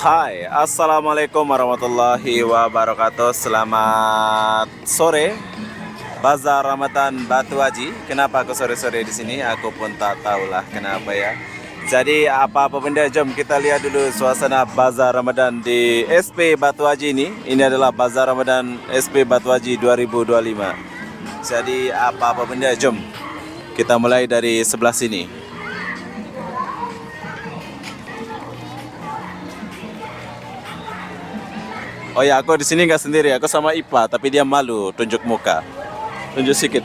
Hai, assalamualaikum warahmatallahi wabarakatuh. Selamat sore, Bazar Ramadan Batu Haji. Kenapa aku sore-sore di sini? Aku pun tak tahulah kenapa ya. Jadi apa-apa benda, jom kita lihat dulu suasana Bazar Ramadan di SP Batu Haji ini. Ini adalah Bazar Ramadan SP Batu Haji 2025. Jadi apa-apa benda, jom kita mulai dari sebelah sini. Oh ya, aku di sini nggak sendiri, aku sama Ipa, tapi dia malu tunjuk muka. Tunjuk sedikit.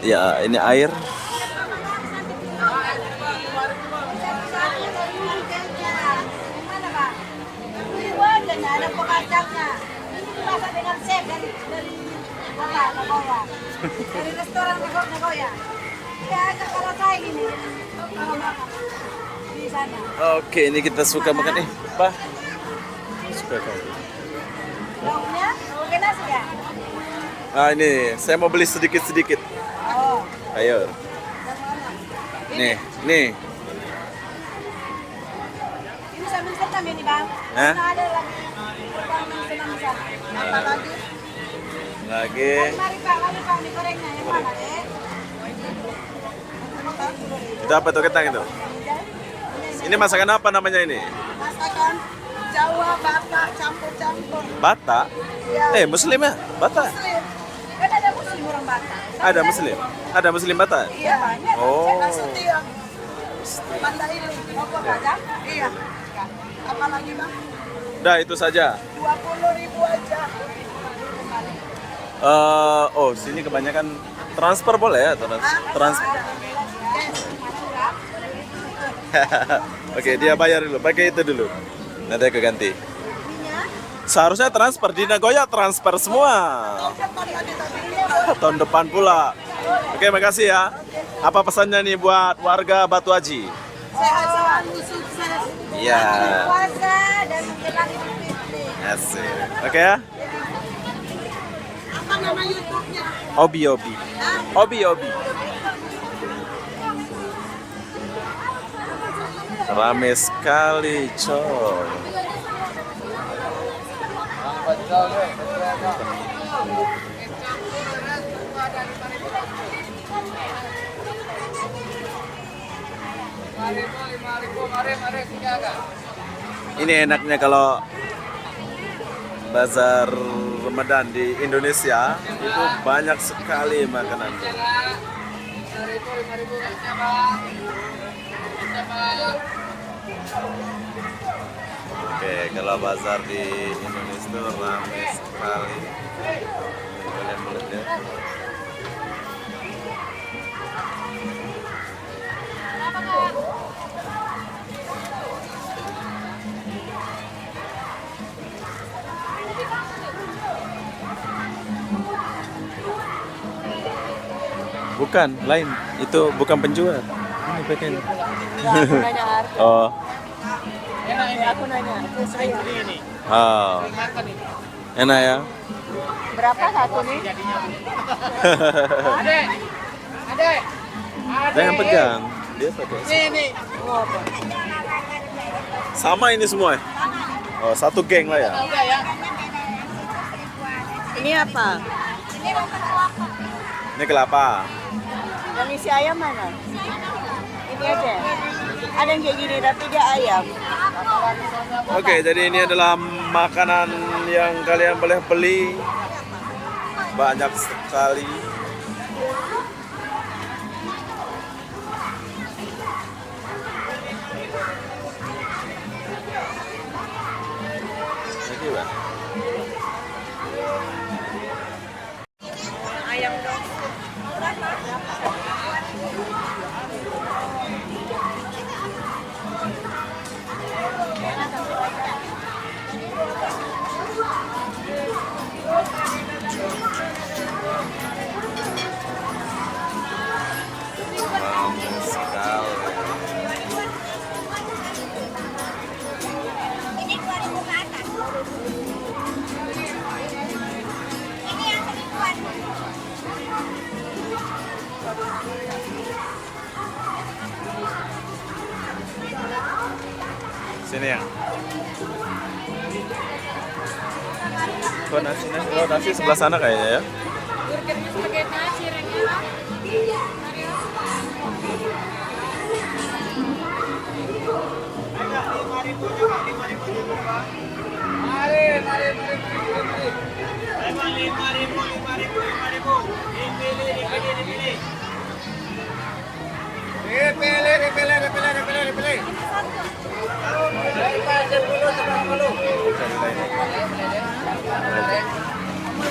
Ya, ini air. Ada pengacangnya. Ini masak dengan chef dari Nagoya. Dari restoran Nagoya. Ya, agak kalau saya ini kalau makan di sana. Oke, ini kita suka makan Pak. Suka kali. Lauknya, pakai nasi ya? Ah, ini saya mau beli sedikit-sedikit. Oh, Ayo. yang mana? Nih. Ini sambil senam ini bang. Hah? Mana ada lagi pertandingan senam di sana? Apa lagi? Lagi. Mari pak, mie gorengnya yang mana deh? Itu apa tuh kentang itu? Ini masakan apa namanya ini? Masakan Jawa, Batak, campur-campur. Bata? Ya. Muslim ya? Bata? Muslim. Kan ada muslim orang Batak. Ada muslim? Ada muslim Bata? Iya, banyak. Oh. Nasution. Mandailing. Apa Batak? Iya. Apa lagi bang? Udah itu saja. 20.000 aja. Oh, sini kebanyakan transfer boleh ya? Transfer. Oke, dia bayar dulu. Pakai itu dulu. Nanti aku ganti. Seharusnya transfer di Nagoya, transfer semua. Tahun depan pula. Oke, makasih ya. Apa pesannya nih buat warga Batu Haji? Sehat selalu, sukses. Iya. Puasa dan menjelang Idul Fitri. Asik. Oke ya. Apa nama YouTube-nya? Obi. Rame sekali, coy. Ini enaknya kalau bazar Ramadan di Indonesia itu banyak sekali makanan. Oke, kalau bazar di Indonesia itu ramai sekali. Kalian boleh lihat. Bukan, lain. Itu bukan penjual. Ini pakaian. Aku nanya harga. Oh. Aku nanya. Ini. Oh. Enak ya? Berapa satu nih? Adek. Jangan pegang. Dia pakai. Ini. Oh, apa? Sama ini semua. Oh, satu geng lah ya. Ini apa? Ini kelapa. Yang isi ayam mana? Ini aja. Ada yang kayak gini tapi dia ayam. Oke, jadi ini adalah makanan yang kalian boleh beli. Banyak sekali. Lagi, Pak. Ayam dong. Sini ya. Kok nasi? Oh, nasi sebelah sana kayaknya ya. Burgernya sebagai nasi, Rengga.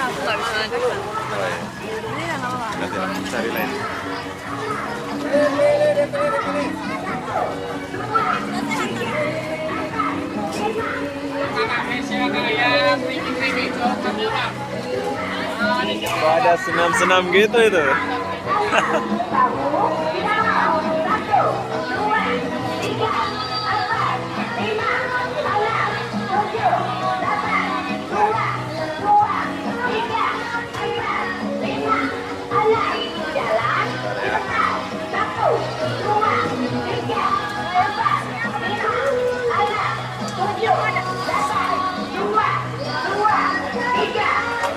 Aku nggak bisa lanjut. Oh, iya. Ini nggak apa-apa. Nanti lah, cari lain. Kok ada senam-senam gitu itu?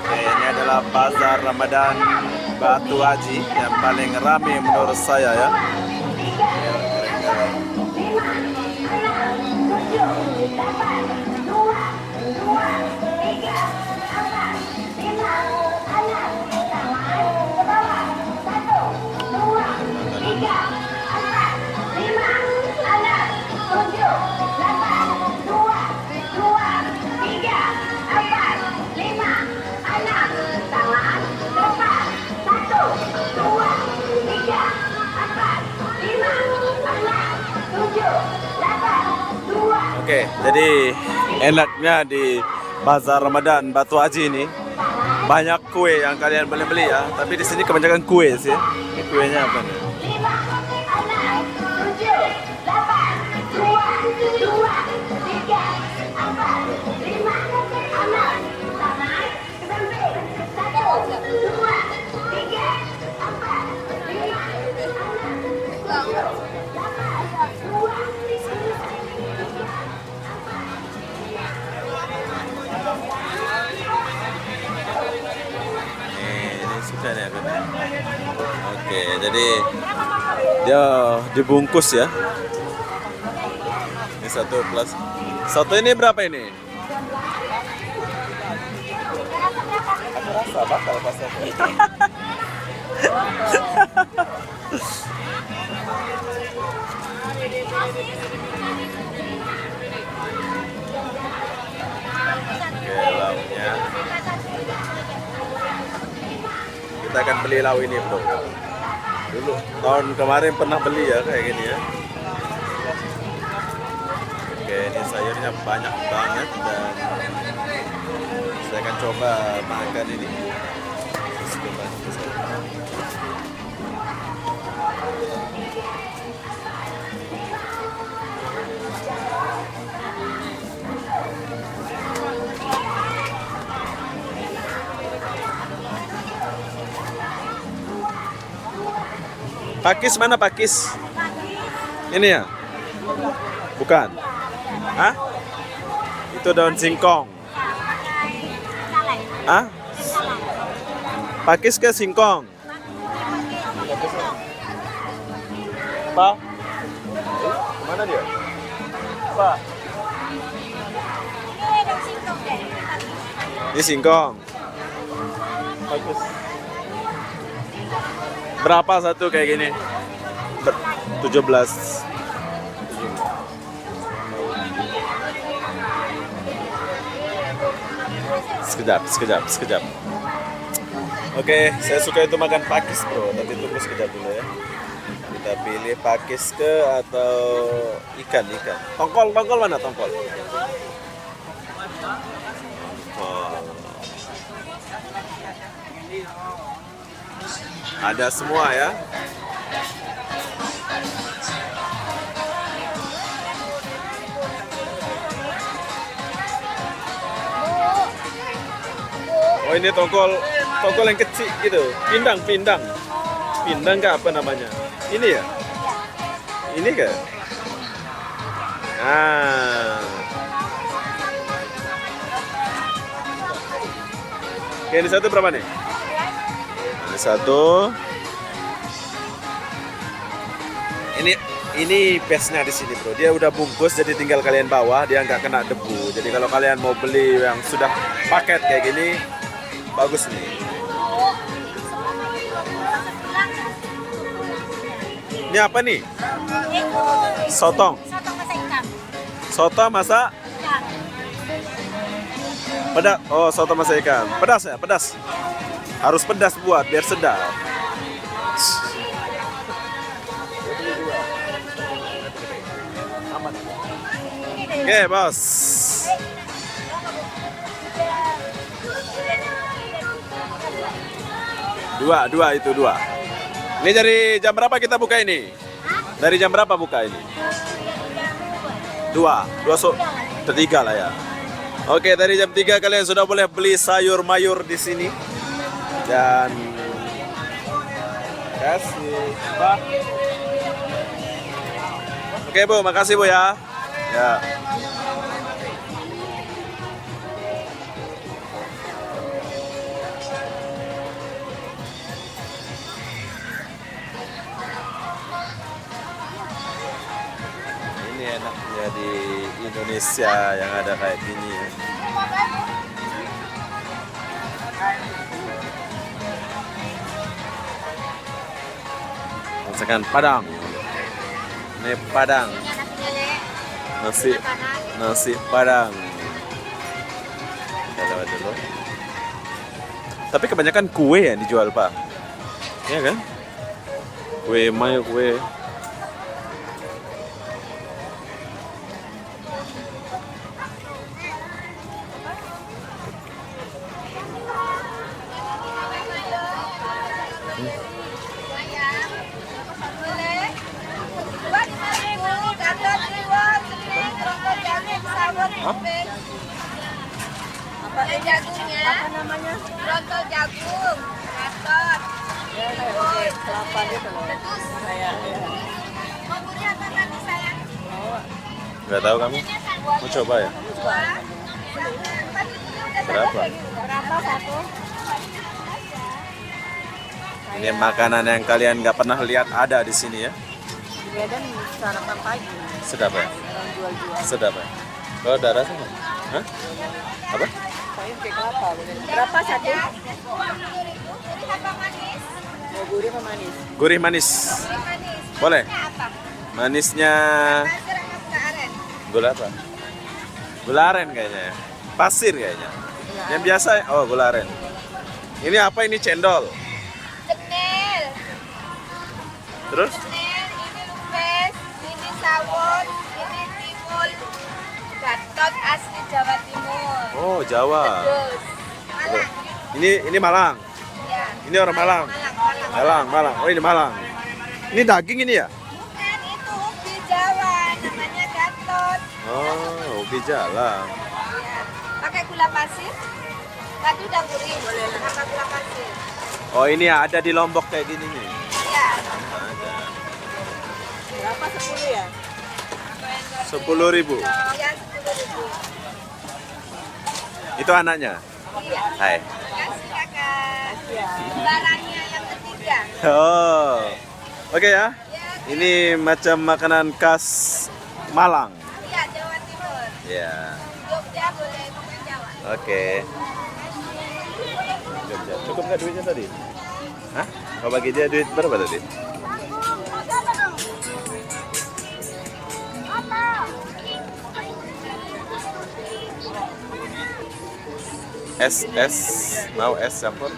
Oke, ini adalah Bazar Ramadan Batu Haji yang paling ramai menurut saya ya. Oke, jadi enaknya di Bazar Ramadan Batu Haji ini banyak kue yang kalian boleh beli ya. Tapi di sini kebanyakan kue sih. Ini kuenya apa nih? Ini suka nih aku nih. Oke, jadi dia dibungkus ya. Ini satu plus. Satu ini berapa ini? Aku rasa bakal pasal. Oke, lauknya. Kita akan beli lauk ini bro. Dulu tahun kemarin pernah beli ya kayak gini ya. Oke, ini sayurnya banyak banget dan saya akan coba makan ini. Pakis mana pakis? Ini ya? Bukan? Hah? Itu daun singkong. Hah? Pakis ke singkong? Pak? Mana dia? Pak? Ini singkong. Pakis. Berapa satu kayak gini? 17. Sekejap. Oke, saya suka itu makan pakis bro, tapi tunggu sekejap dulu ya. Kita pilih pakis ke atau ikan. Tongkol mana tongkol? Ada semua ya. Oh ini tongkol yang kecil gitu. Pindang kah apa namanya? Ini ya? Ini kah? Nah. Oke, ini satu berapa nih? Ini satu. Ini base-nya di sini, bro. Dia udah bungkus, jadi tinggal kalian bawa, dia nggak kena debu. Jadi kalau kalian mau beli yang sudah paket kayak gini, bagus nih. Ini apa nih? Sotong. Sotong masak ikan. Soto masak Ya. pedas. Oh, soto masak ikan. Pedas ya, pedas. Harus pedas buat biar sedap. Oke, bos. Dua itu dua. Ini dari jam berapa kita buka ini? Dari jam berapa buka ini? Dua tiga lah ya. Oke, dari jam 3 kalian sudah boleh beli sayur mayur di sini. Dan kasih, Pak. Oke, Bu, makasih Bu ya. Ya. Ini enaknya di Indonesia yang ada kayak gini ya. Masakan Padang. Ini Padang. Nasi Padang. Kita lewat dulu. Tapi kebanyakan kue yang dijual, Pak. Iya kan? Kue mayo, kue. Apa jagungnya? Apa namanya? Lontong jagung. Gatot. Kelapa gitu loh. Kayak bumbunya apa tadi sayang? Nggak tahu kamu? Mau coba ya? Berapa? Berapa satu? Ini makanan yang kalian nggak pernah lihat ada di sini ya? Medan sarapan pagi. Sedap ya? Orang jual-jual. Sedap ya? Kalau ada rasanya? Hah? Apa? Sayur kayak kelapa. Berapa satu? Mau gurih apa manis? Gurih manis. Boleh? Manisnya gula apa? Gula aren kayaknya ya. Pasir kayaknya. Yang biasa, oh gula aren. Ini apa ini cendol? Cenel. Terus? Cenel, ini lupes, ini sawon, ini timun. Gatot asli Jawa Timur. Oh Jawa. Terus Malang. Ini Malang. Ya. Ini orang Malang. Malang. Oh ini Malang. Ini daging ini ya? Bukan, itu ubi Jawa, namanya gatot. Oh, ubi jalan. Ya. Pakai gula pasir. Tadi udah gurih. Boleh pakai gula pasir. Oh ini ya, ada di Lombok kayak gini nih. Ya. Ada. Berapa 10 ya? 10.000. Ya 10.000. Itu anaknya. Iya. Hai. Kasih kakak. Barangnya yang ketiga. Oh. Oke ya. Ya. Ini macam makanan khas Malang. Iya, Jawa Timur. Ya. Jogja boleh bukan Jawa. Oke. Jogja. Cukup nggak duitnya tadi? Hah? Kau bagi dia duit berapa tadi? Es mau es campur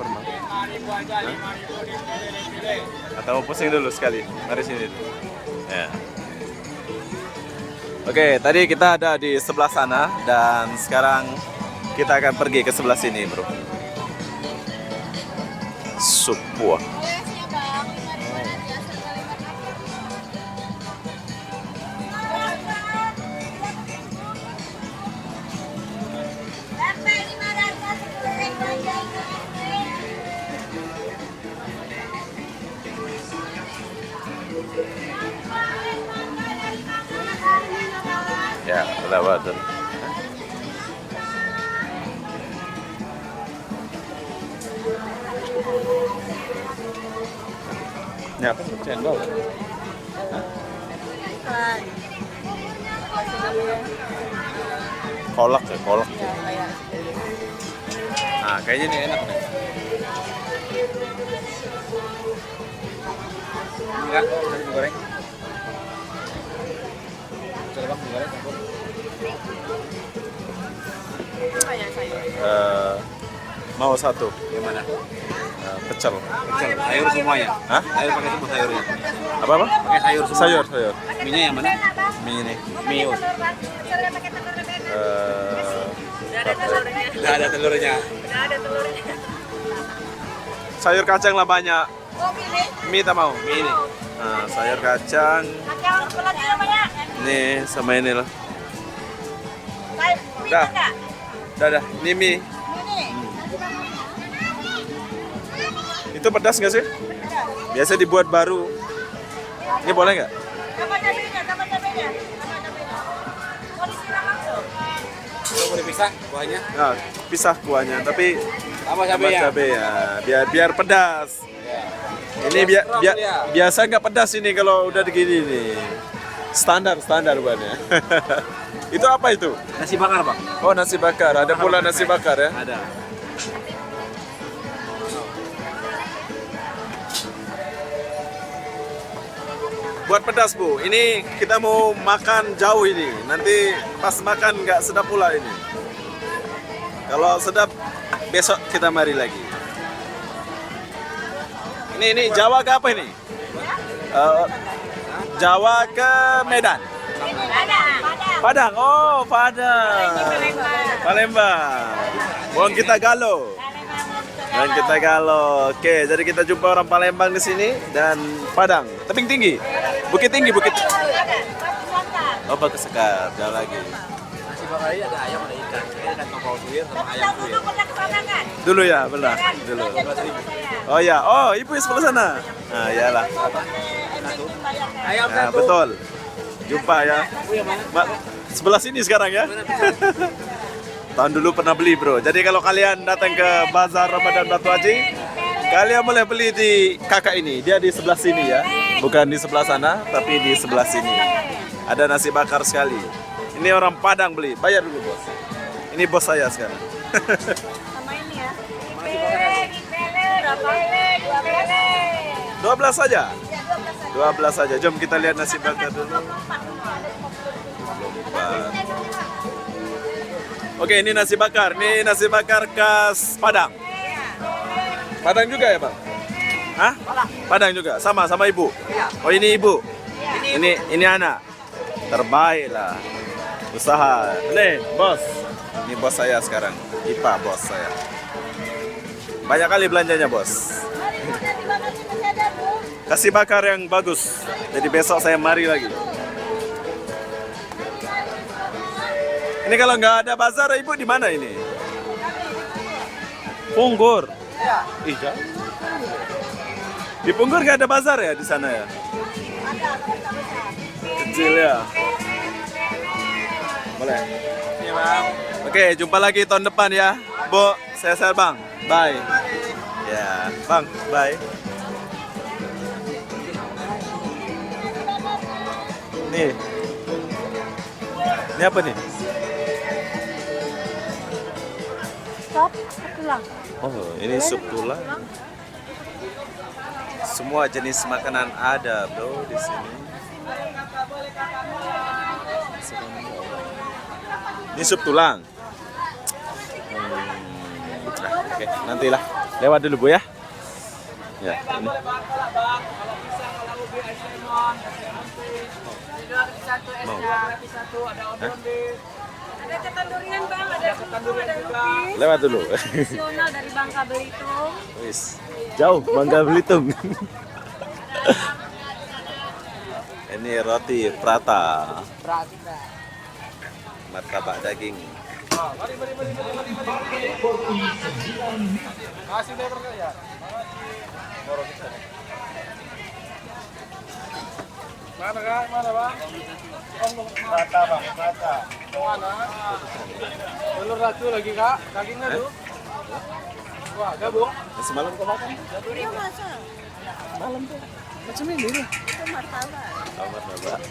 mau. Hah? Atau mau pusing dulu sekali? Mari sini dulu. Ya. Oke, tadi kita ada di sebelah sana dan sekarang kita akan pergi ke sebelah sini, bro. Sebuah. Ya, lewat. Ini apa? Cendol. Hah? Kolak ya, kolak. Nah, kayaknya ini enak nih. Enggak, udah digoreng. Coba bang, digoreng. Mau satu. Gimana? Pecel. Pecel, sayur semuanya. Hah? Sayur pakai semua sayurnya. Apa apa? Pakai sayur semua. Sayur, sayur. Minyak yang mana? Mie ini. Mie. Nggak ada telurnya. Sayur kacang lah banyak. Oh, pilih. Mie tak mau. Mie ini. Nah, sayur kacang. Kacang sebelah dia namanya. Nih sama ini lah. Kayak mie Dah. enggak? Dah. Ini mie. Ini. Itu pedas nggak sih? Biasa dibuat baru. Ini boleh nggak? Sama cabenya, sama cabenya. Sama cabenya. Mau disiram langsung. Itu boleh pisah kuahnya. Nah, pisah kuahnya, tapi Sama tambah cabai ya. cabai ya. Biar pedas. Ini biasa nggak pedas ini kalau udah begini nih. Standar buatnya. Itu apa itu? Nasi bakar bang. Oh, nasi bakar. Ada pula nasi bakar ya. Ada. Buat pedas Bu, ini kita mau makan jauh ini. Nanti pas makan nggak sedap pula ini. Kalau sedap, besok kita mari lagi. Ini Jawa ke apa ini? Jawa ke Medan. Ini ada. Padang, oh Padang. Palembang. Buang kita Galo. Dan kita Galo. Oke, jadi kita jumpa orang Palembang di sini dan Padang. Tebing tinggi. Bukit tinggi, bukit. Oh, bagus sekali. Jauh lagi. Nasi bakar ini ada ayam, ada ikan. Ini ada tongkol suwir sama ayam Dulu suwir. pernah ke sana kan? Dulu ya, benar. Dulu. Oh ya, oh ibu sebelah sana. Nah, iyalah. Ayam Nah, satu. betul. Jumpa ya. Bu yang mana? Mbak, sebelah sini sekarang ya. Tahun dulu pernah beli bro. Jadi kalau kalian datang ke Bazar Ramadan Batu Haji, kalian boleh beli di kakak ini. Dia di sebelah sini ya. Bukan di sebelah sana, tapi di sebelah sini. Ada nasi bakar sekali. Ini orang Padang beli. Bayar dulu bos. Ini bos saya sekarang. Sama ini ya. Berapa? 12 saja. Ya, 12 aja. 12 saja. Jom kita lihat nasi bakar dulu. Oke, ini nasi bakar. Ini nasi bakar khas Padang. Padang juga ya, Bang? Hah? Padang juga. Sama ibu. Oh, ini ibu. Ini anak. Terbaik lah. Usaha. Nih, bos. Ini bos saya sekarang. Ipa bos saya. Banyak kali belanjanya, bos. Nasi bakar yang bagus. Jadi besok saya mari lagi. Ini kalau nggak ada bazar, ibu di mana ini? Punggur. Ih, jauh. Di Punggur nggak ada bazar ya di sana ya? Kecil ya. Boleh. Iya bang. Oke, jumpa lagi tahun depan ya, Bu. Sehat-sehat bang. Bye. Ya, bang. Bye. Nih. Ini apa nih? Stop, tulang. Oh, ini sup tulang. Semua jenis makanan ada, bro, di sini. Ini sup tulang. Oke, nantilah. Lewat dulu, Bu ya. Ya, ini. Mau. Hah? Ada ketan durian bang, ada ketan durian lupis. Lewat dulu. Nasional dari Bangka Belitung. Wis. Jauh Bangka Belitung. Ini roti prata. Martabak daging. Kasih lebar ya. Mana kak? Mana bang? Rata bang, rata. Mana? Telur ratu lagi kak, dagingnya tuh. Wah, gabung. Semalam kau makan? Iya masa? Malam tuh. Macam ini nih. Itu martabak. Oh, martabak.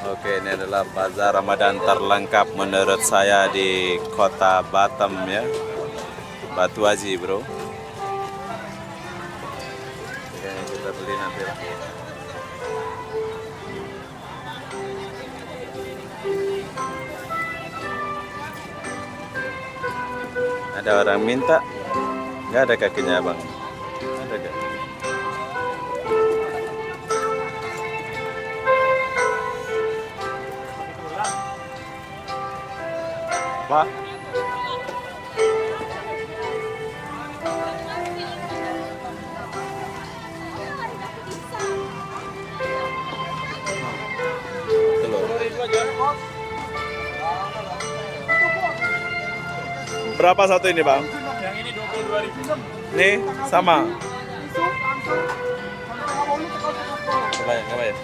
Oke, ini adalah bazar Ramadan terlengkap menurut saya di kota Batam ya. Batu Haji, bro. Oke, kita beli nanti lah. Ada orang minta, nggak ada kakinya bang. Ada gak? Pak? Telur. Berapa satu ini bang? Yang ini 22.000. Nih sama. Kebayang, kebayang.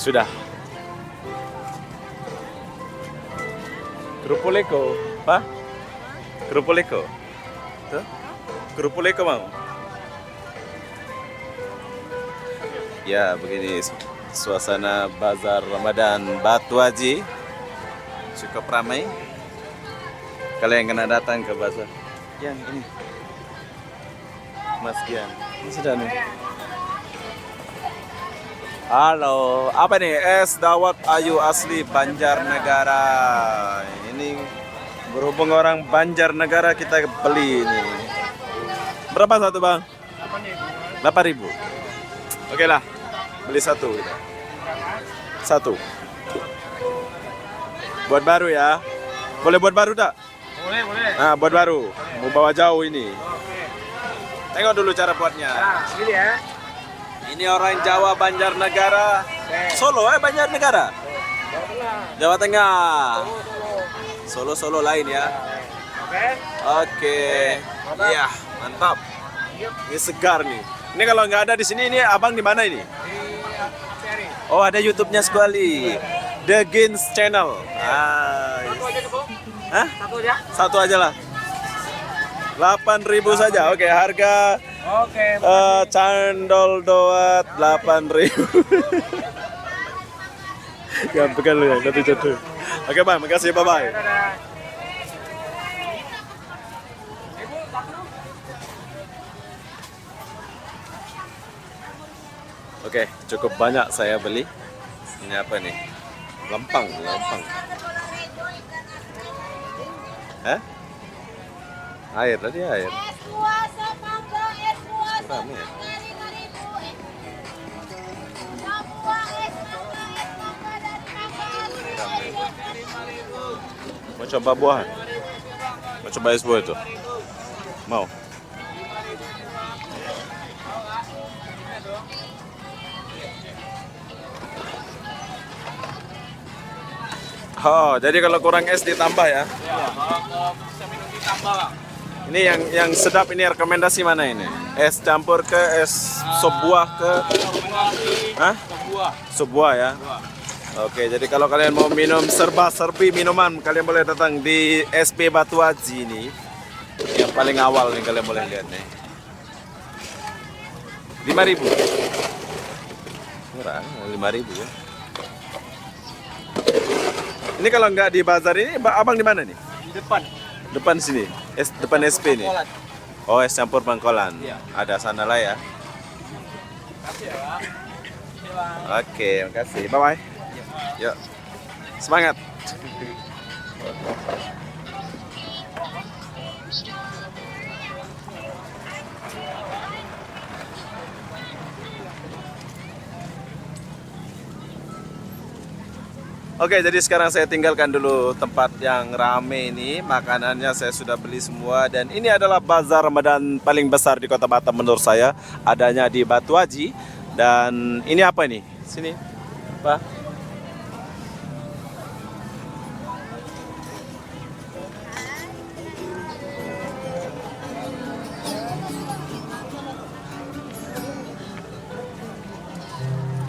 Sudah. Kerupuk leko, Pak? Kerupuk leko. Tuh? Kerupuk leko mau? Ya, begini suasana bazar Ramadan Batu Haji. Cukup ramai. Kalian kena datang ke bazar. Yang ini. Mas Gian. Ini sudah nih. Halo, apa nih? Es dawet ayu asli Banjarnegara. Ini berhubung orang Banjarnegara kita beli ini. Berapa satu bang? 8.000. Oke lah, beli satu kita. Satu. Buat baru ya. Boleh buat baru tak? Boleh, boleh. Nah, buat baru. Mau bawa jauh ini. Tengok dulu cara buatnya. Nah, sini ya. Ini orang Jawa Banjarnegara. Solo Banjarnegara. Jawa Tengah. Solo lain ya. Oke. Oke. Iya, mantap. Ini segar nih. Ini kalau nggak ada di sini, ini abang di mana ini? Oh, ada YouTube-nya sekali. The Gins Channel. Hah? Satu aja. Satu aja lah. 8.000 saja. Oke, harga Oke. candol doat 8.000. Gampang lu ya, nanti jatuh. Oke bang, makasih, bye bye. Oke, cukup banyak saya beli. Ini apa nih? Lempang. Hah? Air tadi air. Es buah semangka, es buah Rame ya? semangka 5.000. Semua es mangga dari mangga. Mau coba buah? Mau coba es buah itu? Mau? Oh, jadi kalau kurang es ditambah ya? Ya, kalau bisa minum ditambah lah. Ini yang sedap ini rekomendasi mana ini? Es campur ke es sop buah ke? Hah? Buah. Sop buah ya? Oke, jadi kalau kalian mau minum serba-serbi minuman, kalian boleh datang di SP Batu Haji ini. Yang paling awal nih kalian boleh lihat nih. 5.000. Murah, 5.000 ya. Ini kalau nggak di bazar ini, abang di mana nih? Di depan. Depan sini, depan SP nih. Kolat. Oh, es campur Bangkolan. Iya. Ada sana lah ya. Kasih ya, Pak. Ini, Bang. Oke, makasih. Bye bye. Yuk. Semangat. Oke, jadi sekarang saya tinggalkan dulu tempat yang rame ini. Makanannya saya sudah beli semua. Dan ini adalah bazar Ramadan paling besar di Kota Batam menurut saya. Adanya di Batu Haji. Dan ini apa nih? Sini, Pak.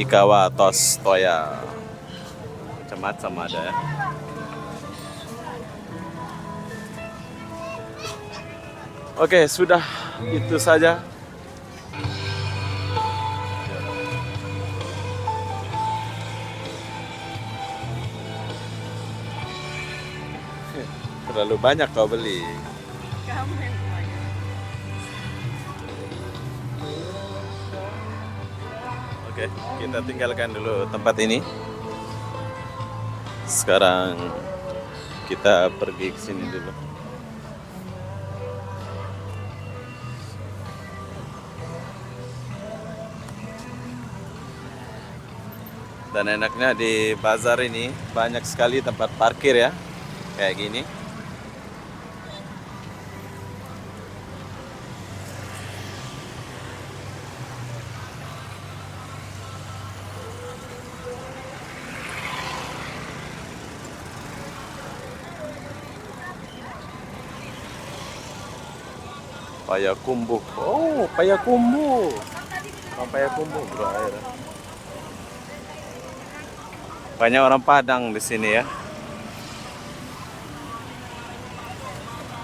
Ikawa tos toya. Macam-macam ada ya. Oke, sudah itu saja. Terlalu banyak kau beli. Kamu yang banyak. Oke, kita tinggalkan dulu tempat ini. Sekarang kita pergi ke sini dulu. Dan enaknya di bazar ini banyak sekali tempat parkir ya. Kayak gini. Payakumbuh. Oh, Payakumbuh. Orang Payakumbuh, bro. Air. Banyak orang Padang di sini ya.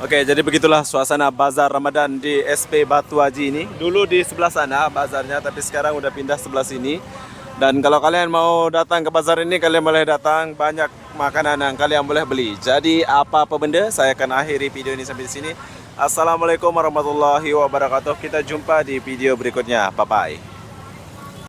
Oke, jadi begitulah suasana bazar Ramadan di SP Batu Haji ini. Dulu di sebelah sana bazarnya, tapi sekarang udah pindah sebelah sini. Dan kalau kalian mau datang ke bazar ini, kalian boleh datang. Banyak makanan yang kalian boleh beli. Jadi apa-apa benda, saya akan akhiri video ini sampai di sini. Assalamualaikum warahmatullahi wabarakatuh. Kita jumpa di video berikutnya. Bye-bye.